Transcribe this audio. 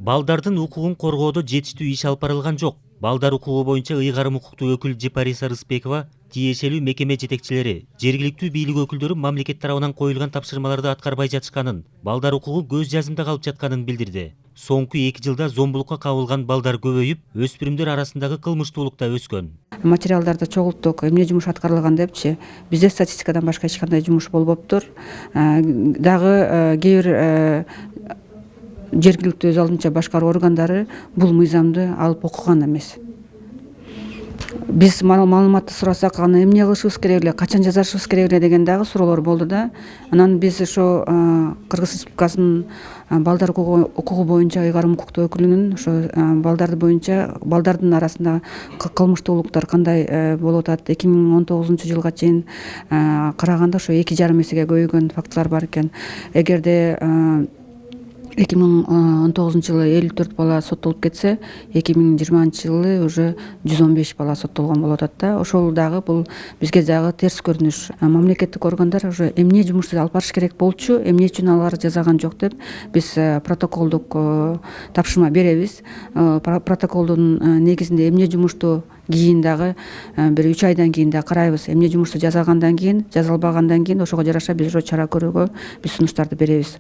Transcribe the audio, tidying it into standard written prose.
Балдардын укугун коргоодо жетиштүү иш алып барылган жок. Балдар укугу боюнча ыйгарым укуктуу өкүл Жыпариса Рысбекова, тиешелүү мекеме жетекчилери, жергиликтүү бийлик өкүлдөрү мамлекет тарабынан коюлган тапшырмаларды аткарбай жатышканын, балдар укугу көз жаздымда калып жатканын билдирди. Соңку 2 жылда зомбулукка кабылган балдар көбөйүп, өспүрүмдөр арасындагы кылмыштуулукта өскөн. Материалдарды чогулттук, эмне жумуш аткарылган депчи. Бизде статистикадан башка эч кандай жумуш болбоптур. Дагы кээ бир жергиликтүү өз алдынча башкаруу органдары бул мыйзамды алып окуган эмес. Биз маалыматты сурасак, аны эмне кылышыбыз керек эле, качан жазышыбыз керек эле деген дагы суроолор болду да. Анан биз ошо Кыргыз Республикасынын балдар укугу боюнча ыйгарым укуктуу өкүлүнүн ошо балдардын арасында кылмыштуулуктар кандай болуп атат, 2019 жылга чейин караганда ошо 2,5 эсеге көбөйгөн фактылар бар экен. Эгерде 2019 жылы 54 бала соттолуп кетсе, 2020 жылы уже 115 бала соттолгон болуп атат да. Ошол дагы бул бизге дагы терс көрүнүш. Мамлекеттик органдар уже эмне жумушту алып барыш керек болчу, эмне үчүн алар жасаган жок деп биз протоколдук тапшырма беребиз. Протоколдун негизинде эмне жумушту кийин дагы бир 3 айдан кийин да карайбыз. Эмне жумушту жасагандан кийин, жаза албагандан кийин ошого жараша биз чара көрүүгө биз сунуштарды беребиз.